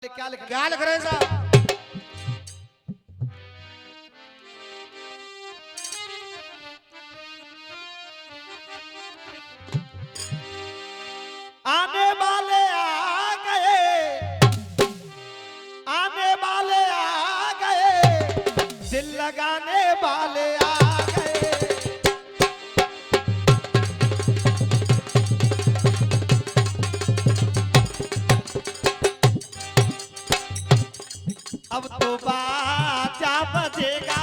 क्या लिख रहे हैं साहब? आने वाले आ गए, आने वाले आ गए, दिल लगाने वाले आ गए। अब तो बाजा बजेगा,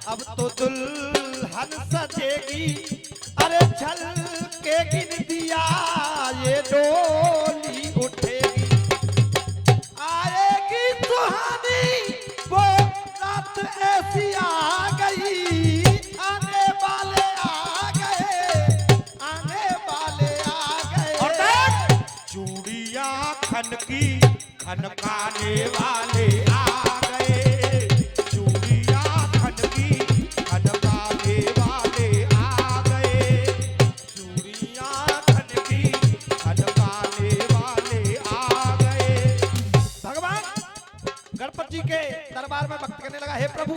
अब तो दुल्हन सजेगी, अरे झलकेगी दिया ये डोली उठेगी, आएगी सुहानी वो रात ऐसी आ गई, आने वाले आ गए, आने वाले आ गए। और देख चूड़ियां खनकी खनकाने वाले आ गए, चूड़ियां खनकी खनकाने वाले आ गए, चूड़ियां खनकी खनकाने वाले आ गए। भगवान गणपति जी के दरबार में भक्त करने लगा, हे प्रभु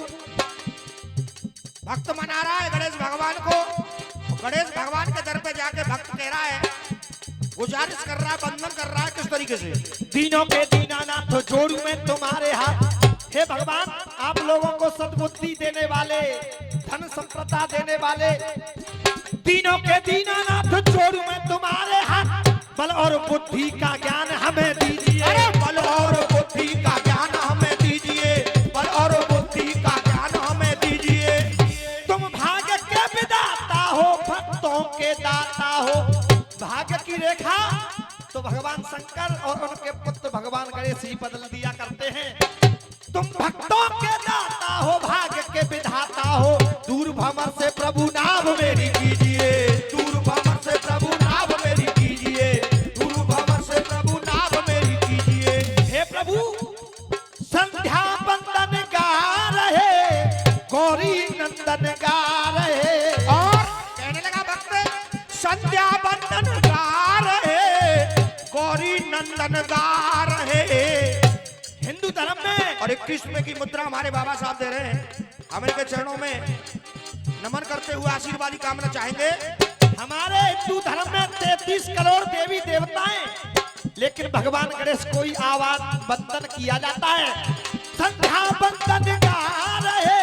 भक्त मना रहा है गणेश भगवान को। गणेश भगवान के दर पे जाके भक्त कह रहा है, गुजारिश कर रहा है, बंधन कर रहा है, किस तरीके से? दीनों के दीनानाथ तो जोड़ू में तुम्हारे हाथ, हे भगवान आप लोगों को सद्बुद्धि देने वाले, धन संपदा देने वाले, दीनों के दीनानाथ जोड़ू में तुम्हारे हाथ, बल और बुद्धि का ज्ञान हमें दीजिए, अरे बल और बुद्धि का ज्ञान हमें दीजिए, बल और बुद्धि का ज्ञान हमें दीजिए। तुम भाग्य के विदाता हो, भक्तों के दाता हो। भाग्य की रेखा तो भगवान शंकर और उनके पुत्र भगवान गणेश ही बदल दिया करते हैं। तुम भक्तों के दाता हो, भाग्य के विधाता हो, दूर भंवर से प्रभु नाम मेरी कीजिए, दूर भंवर से प्रभु नाम मेरी कीजिए, दूर भंवर से प्रभु नाम मेरी कीजिए। हे प्रभु संध्या बंदन गा रहे, गौरी नंदन गा रहे, और कहने लगा भक्त संध्या बंदन गा रहे, गौरी नंदन गा रहे। हिंदू धर्म में और 21वें की मुद्रा हमारे बाबा साहब दे रहे हैं, हम इनके चरणों में नमन करते हुए आशीर्वाद की कामना चाहेंगे। हमारे हिंदू धर्म में 33 करोड़ देवी देवताएं, लेकिन भगवान गणेश को ही आवाज बंदन किया जाता है। संध्या बंदन गा रहे,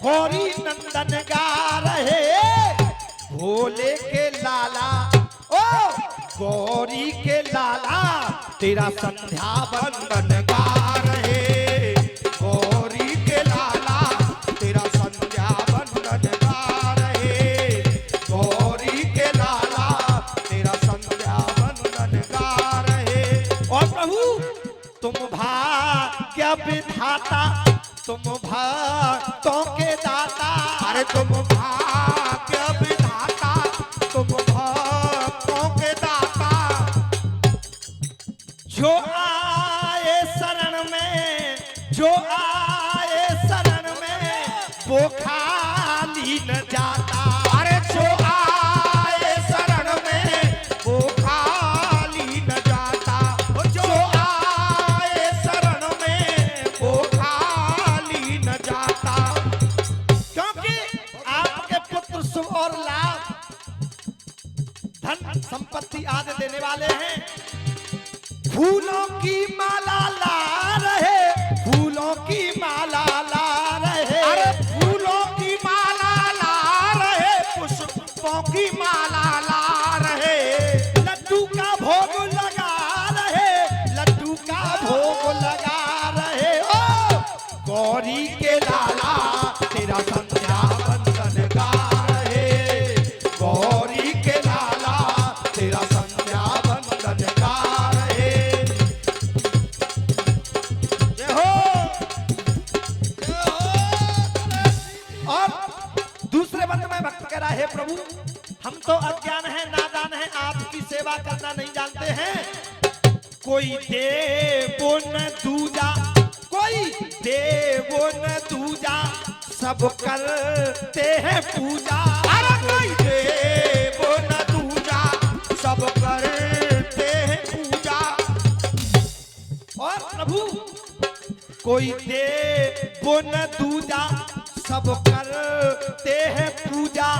गौरी नंदन गा रहे, भोले के लाला ओ गौरी के लाला तेरा संध्या बंदन गा रहे, गौरी के लाला तेरा संध्या बंदन गा रहे, गौरी के लाला तेरा संध्या बंदन गा रहे। और प्रभु तुम भाग्य विधाता, तुम भक्तों के दाता, अरे तुम भाग्य विधाता, तुम भक्तों के दाता, जो आए शरण में, जो आए शरण में वो खाली न जाता, अरे जो आए शरण में वो खाली न जाता, जो आए शरण में वो खाली न जाता। क्योंकि आपके पुत्र शुभ और लाभ, धन संपत्ति आदि देने वाले हैं। फूलों की माला ला रहे, फूलों की माला ला रहे, अरे फूलों की माला ला रहे, पुष्पों की माला ला रहे, लड्डू का भोग लगा रहे, लड्डू का भोग लगा रहे। ओ गौरी के लाला तेरा संध्या बंदन गा रहे, गौरी के लाला तेरा संध्या बंदन गा रहे। जय हो, जय हो। और दूसरे बंद में भक्त कह रहा है, प्रभु हम तो अज्ञान है, नादान है, आपकी सेवा करना नहीं जानते हैं। कोई देवो न दूजा, कोई देवो न दूजा, सब करते हैं पूजा, अरे कोई देवो न दूजा, सब करते हैं पूजा। और प्रभु कोई दे वो न दूजा, सब करते हैं पूजा।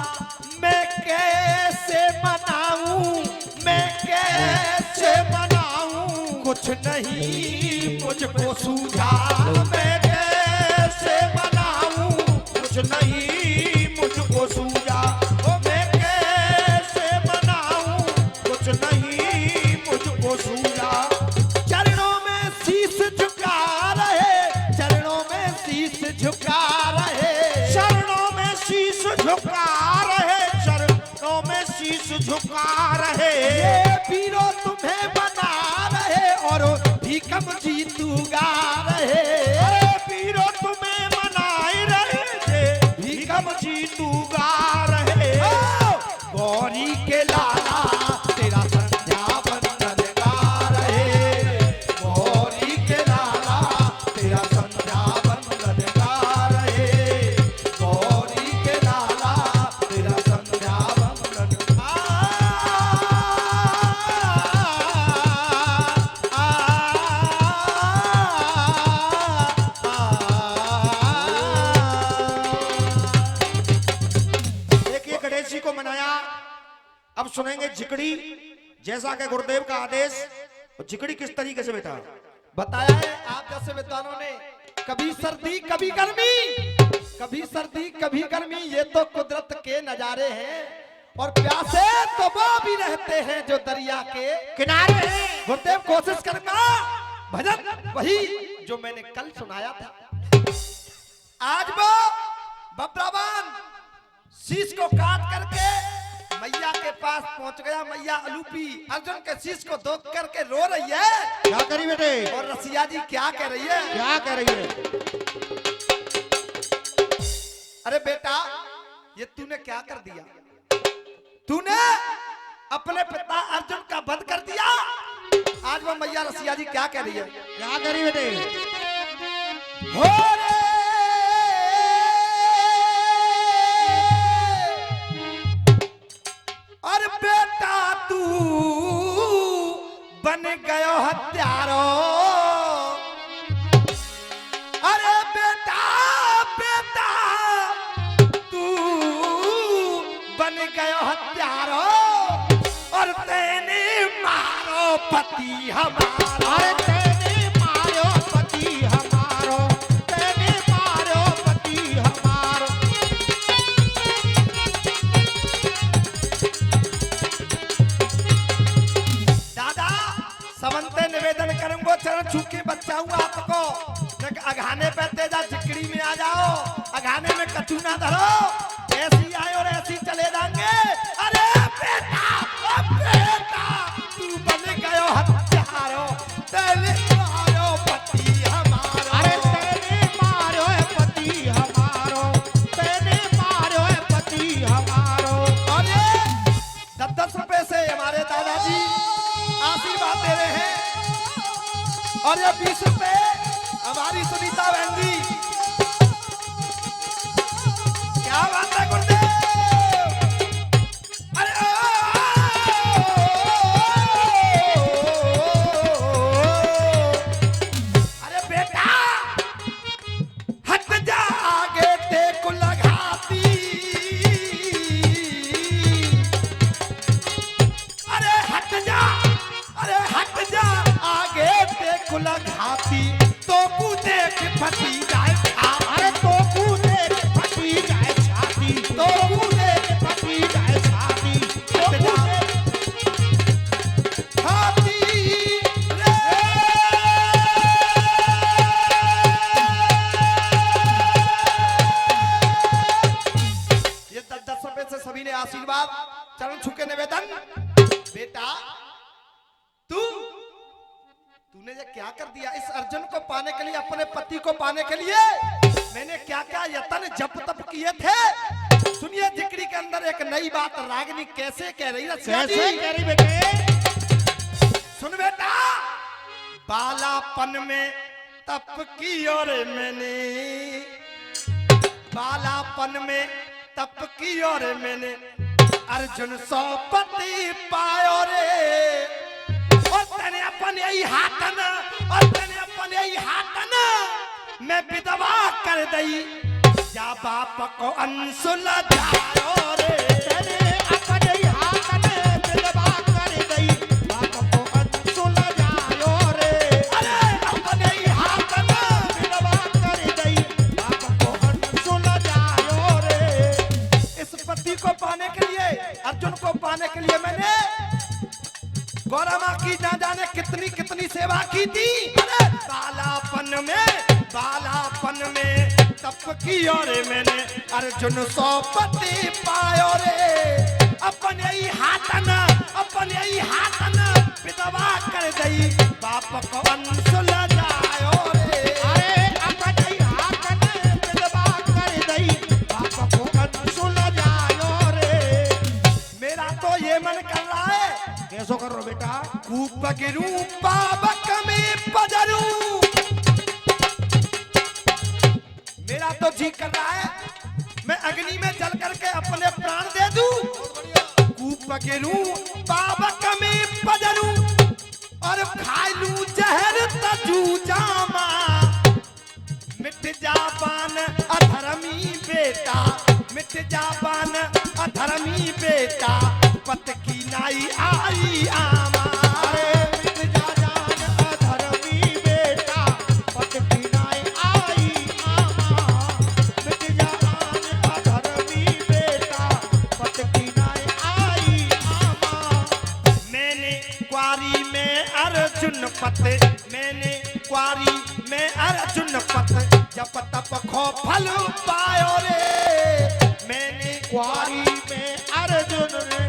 मैं कैसे मनाऊं, मैं कैसे मनाऊं, कुछ नहीं मुझको सूझा। मैं कैसे मनाऊं, कुछ नहीं मुझको सूझा। ओ मैं कैसे मनाऊं, कुछ नहीं मुझको सूझा। चरणों में शीश झुका रहे, चरणों में शीश झुका रहे, चरणों में शीश झुका रहे, चरणों में शीश झुका रहे। ये पीरो तुम्हें बना रहे और भीखम जी तू गा रहे। अरे पीरो तुम्हें मनाए रहे थे, भीखम जी तू गा रहे। गौरी के लाला तेरा संध्या बंदन गा रहे। गौरी के लाला तेरा संध्या बंदन गा रहे। गौरी के लाला तेरा संध्या बंदन देखिए गणेश जी को मनाया। अब सुनेंगे झिकड़ी, जैसा कि गुरुदेव का आदेश। और झिकड़ी किस तरीके से बेटा बताया है आप जैसे विद्वानों ने। कभी सर्दी कभी गर्मी, कभी सर्दी कभी गर्मी, ये तो कुदरत के नजारे हैं। और प्यासे तो वो भी रहते हैं जो दरिया के किनारे हैं। गुरुदेव कोशिश करूंगा भजन वही जो मैंने कल सुनाया था। आज वो बब्रावान शीश को काट करके मैया के पास पहुंच गया। मैया अलूपी अर्जुन के शीश को देख करके रो रही है। क्या करी बेटे, और रसिया जी क्या कह रही है? क्या कह रही है? अरे बेटा ये तूने क्या कर दिया? तूने अपने पिता अर्जुन का वध कर दिया। आज वो मैया रसिया जी क्या कह रही है? क्या करी बेटे? हो रे अरे बेटा तू बन गयो हत्यारो। अरे बेटा बेटा तू बन गयो हत्यारो और तेने मारो पति हमारा। अरे तेने मारो पति हमारो, तेने मारो पति हमारो। दादा समन्ते निवेदन करूंगो, चरण छू के बच्चा हूँ आपको। अघाने पे तेजा झिकड़ी में आ जाओ, अघाने में कचू ना धरो। ऐसी आए और ऐसी चले जाएंगे। अरे बेटा बेटा तू बन गयो हत्यारो, तेने मारो पति हमारो। अरे तेने मारो पति हमारो, तेने मारो पति हमारो। अरे 10-10 रुपए से हमारे दादाजी आशीर्वाद दे रहे हैं। और ये 20 रुपए हमारी सुनीता बहन जी। क्या बात है गुरुदेव? अरे अरे बेटा हट जा आगे देखो लगाती। अरे हट जा, अरे हट जा आगे देखो लगाती। तो कू देख फटी जाए अरे तो कूदे फटी जाए छाती, तो कूदे फटी जाए छाती, तो कूदे हाथी रे। ये 10-10 रुपए से सभी ने आशीर्वाद चरण छू के निवेदन। बेटा तूने ये क्या कर दिया? इस अर्जुन को पाने के लिए, अपने पति को पाने के लिए मैंने क्या क्या यत्न जप तप किए थे। सुनिए जिक्री के अंदर एक नई बात रागिनी कैसे कह रही है। कैसे कह रही बेटे? सुन बेटा, बालापन में तप की और मैंने, बालापन में तप की और मैंने अर्जुन 100 पति पायो रे। और तेने अपन यही हाथन, और तेने अपन अपने ही हाथन मैं विधवा कर दई या बाप को अंशुल जायो रे तेरे अपने ही हाथन विधवा कर दई बाप को अंशुल जायो रे अरे अपने ही हाथन विधवा कर दई बाप को अंशुल जायो रे। इस पति को पाने के लिए अर्जुन को पाने के लिए मैंने गौरा माँ की ना जाने कितनी कितनी सेवा की थी। अरे बालापन में तप की और मैंने अर्जुन सौ पति पायो रे अपने ही हाथन विधवा कर दई बाप को अंशुल जायो रे। अरे अपने ही हाथन विधवा कर दई बाप को अंशुल जायो रे। मेरा तो ये मन कर रहा है कैसो कर रो बेटा कूप गिरू पावक में पजरू मेरा तो जी कर रहा है मैं अग्नि में जल करके अपने प्राण दे दूं कूप गिरू पावक में पजरू और खा लूं जहर तजू जामा मिट जापान अधर्मी बेटा मिट जापान अधर्मी बेटा पत की नाई आई आमा अरे मिट जा जान अधर्मी बेटा पत की नाई आई आमा मिट जा जान अधर्मी बेटा पत की नाई आई आमा। मैंने क्वारी में अर्जुन पत मैंने क्वारी में अर्जुन पत जप तप खो फल पायो रे मैंने क्वारी में अर्जुन ने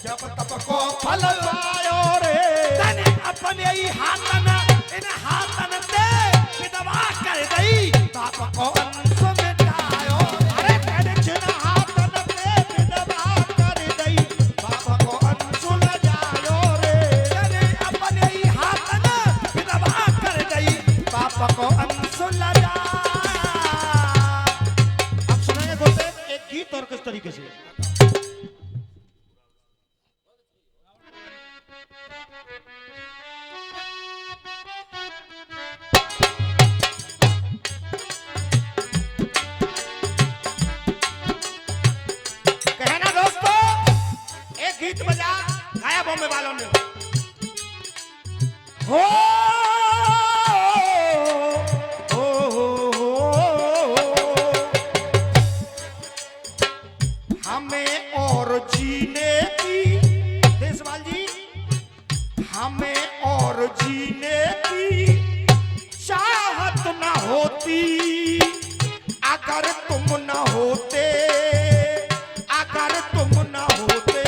जप तप को फल पायो रे तने अपने ही हाथन इन हाथन से विधवा कर दई बाप को अंश में जायो अरे तेरे छिन हाथन पे विधवा कर दई बाप को अंशुल जायो रे। तने अपने ही हाथन विधवा कर दई बाप को अंश जा अब सुनाइए गुरुदेव एक गीत और किस तरीके से कहना दोस्तों एक गीत बजा गाया बॉम्बे वालों ने हो हमें और जीने की देशवाल जी हमें और जीने की चाहत न होती अगर तुम न होते अगर तुम न होते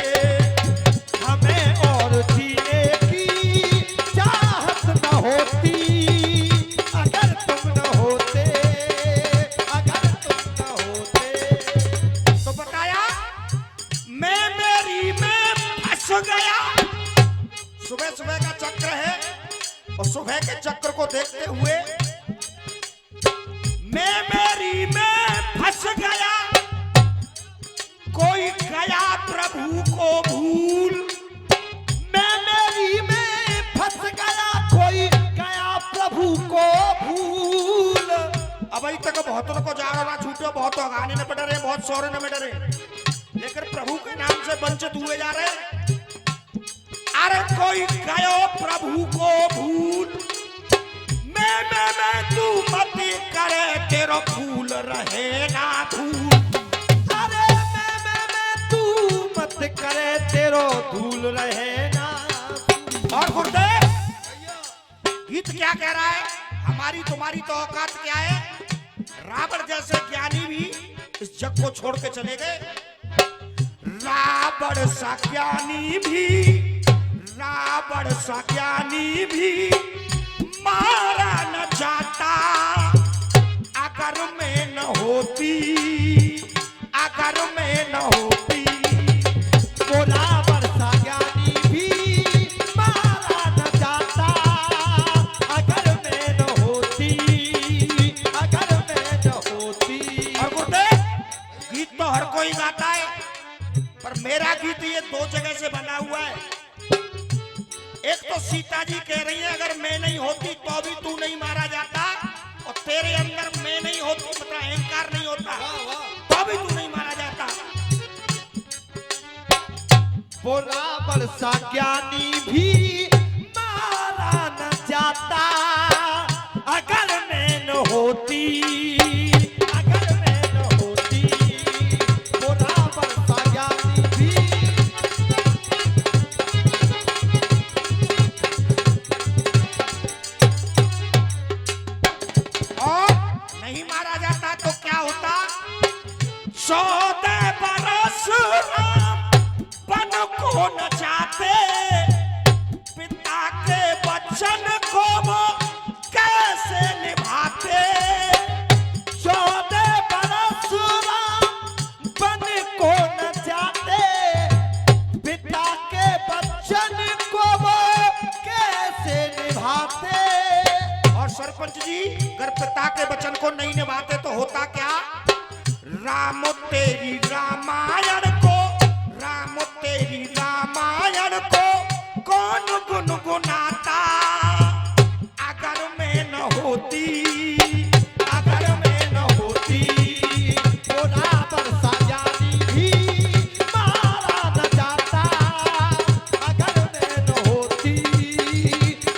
हमें और जीने की चाहत न होती अगर तुम न होते अगर तुम न होते तो बताया मैं मेरी में फंस गया। सुबह सुबह का चक्र है और सुबह के चक्र को देखते हुए मैं मेरी में फंस गया। कोई गया प्रभु को भूल मैं मेरी में फंस गया कोई गया प्रभु को भूल अब अभी तक बहुतों को जाड़ो ना छूटो बहुत गाने न पड़ रहे बहुत सौरे न मिट रहे लेकिन प्रभु के नाम से वंचित हुए जा रहे हैं। अरे कोई गयो प्रभु को भूल मैं तू मत करे तेरो फूल रहे ना धूल। अरे मैं तू मत करे तेरो धूल रहे ना और गुरुदेव गीत क्या कह रहा है हमारी तुम्हारी तो औकात क्या है। रावण जैसे ज्ञानी भी इस जग को छोड़ के चले गए। रावण सा ज्ञानी भी मारा न जाता अगर मैं न होती अगर मैं न होती। बोला वर्षा ज्ञानी भी मारा न जाता अगर मैं न होती अगर मैं न होती। और गुरुदेव गीत तो हर कोई गाता है पर मेरा गीत ये दो जगह से बना हुआ है। एक तो सीता जी कह रही है अगर मैं नहीं होती तो भी तू नहीं मारा जाता, और तेरे अंदर मैं नहीं होती मतलब अहंकार नहीं होता तो भी तू नहीं मारा जाता। बोला बरसा ज्ञानी भी मारा न जाता, अगर मैं न होती, अगर मैं न होती। बोला बरसा ज्ञानी भी। और नहीं मारा जाता तो क्या होता? 14 बरस बन को न चाहते, पिता के वचन को वो कैसे निभाते। 14 बरस बन को न जाते, पिता के वचन को वो कैसे निभाते। और सरपंच जी अगर पिता के वचन को नहीं निभाते तो होता क्या? राम तेरी रामायण को, राम तेरी रामायण को कौन गुनगुनाता, अगर मैं न होती, अगर मैं न होती। बोला बरसा ज्ञानी भी मारा न जाता, अगर मैं न होती,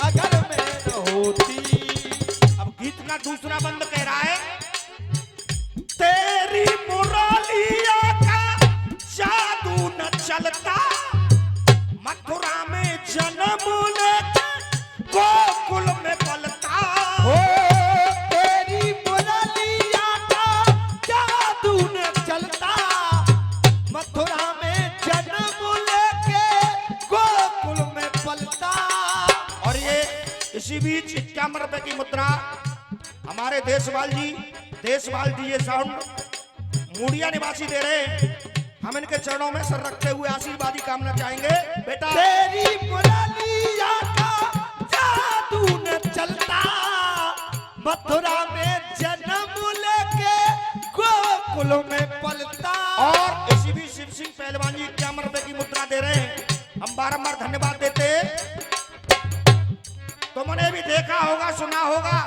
अगर मैं न होती। अब गीत का दूसरा बंद कह रहा है, तेरी मुरलिया का जादू न चलता, मथुरा में जन्म लेके गोकुल में पलता। हो तेरी मुरलिया का जादू न चलता, मथुरा में जन्म लेके गोकुल में पलता। और ये इसी बीच 51 रुपए की मुद्रा हमारे देशपाल जी ये साउंड मूड़िया निवासी दे रहे हैं। हम इनके चरणों में सर रखते हुए आशीर्वादी कामना चाहेंगे। बेटा तेरी मुरलिया का जादू न चलता, मथुरा में जन्म लेके गोकुल में पलता। और इसी भी शिव सिंह पहलवान जी 51 रुपए की मुद्रा दे रहे हैं। हम बारंबार धन्यवाद देते। तुमने भी देखा होगा सुना होगा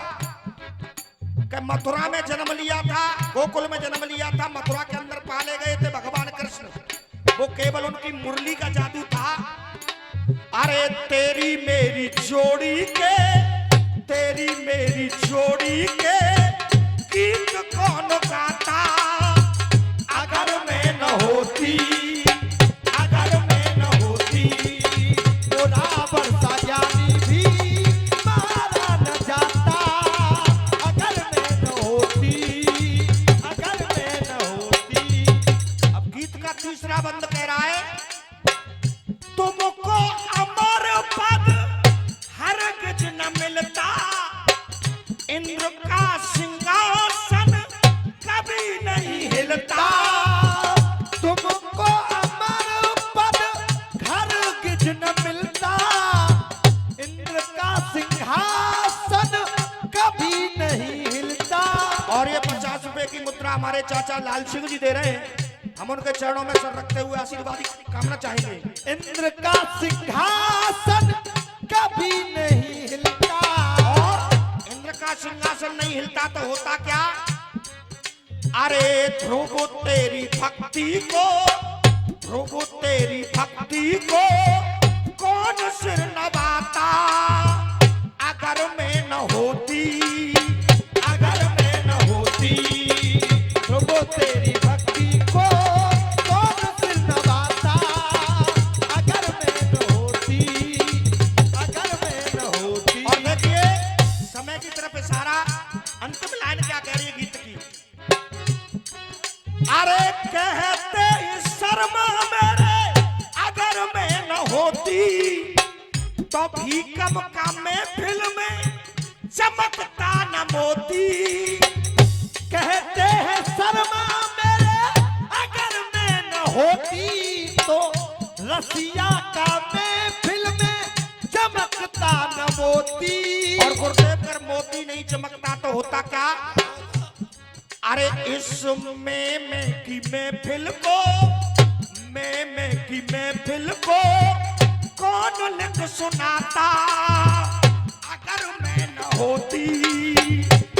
कि मथुरा में जन्म लिया था, गोकुल में जन्म लिया था, मथुरा के अंदर पाले गए थे भगवान कृष्ण। वो केवल उनकी मुरली का जादू था। अरे तेरी मेरी जोड़ी के, तेरी मेरी जोड़ी के गीत कौन गाता, अगर मैं न होती, अगर मैं न होती। बोला बरसा ज्ञानी भी मारा न जाता, अगर मैं न होती, अगर मैं न होती। अब गीत का तीसरा बंद कह रहा है, तुमको अमर पद हरगिज न मिलता, इंद्र का सिंहासन कभी नहीं हिलता। तुमको अमर पद हरगिज न मिलता, इंद्र का सिंहासन कभी नहीं हिलता। और ये 50 रुपए की मुद्रा हमारे चाचा लाल सिंह जी दे रहे हैं। हम उनके चरणों में सर रखते हुए आशीर्वाद कामना चाहेंगे। इंद्र का सिंहासन कभी नहीं हिलता। और इंद्र का सिंहासन नहीं हिलता तो होता क्या? अरे ध्रुव तेरी भक्ति को, ध्रुव तेरी भक्ति को कौन सिर नवाता, अगर मैं न होती, अगर मैं न होती। ध्रुव तेरी भक्ति को कौन सिर नवाता, अगर मैं न होती, अगर मैं न होती। और देखिए समय की तरफ इशारा, अंतिम लाइन क्या कह रही है गीत की? अरे कहते ही शर्मा मेरे, अगर मैं न होती तो भी कम का महफिल में चमकता न मोती। कहते हैं शर्मा मेरे, अगर मैं न होती तो रसिया का महफिल में चमकता न मोती। और गुरुदेव अगर मोती नहीं चमकता तो होता क्या? अरे इसमें की महफिल को, मैं की महफिल को कौन लिख सुनाता अगर मैं न होती,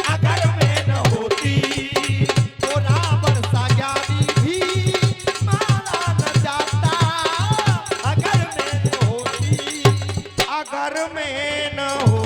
अगर मैं न होती तो रावण सा ज्ञानी भी मारा न जाता, अगर मैं न होती। अगर मैं न होती।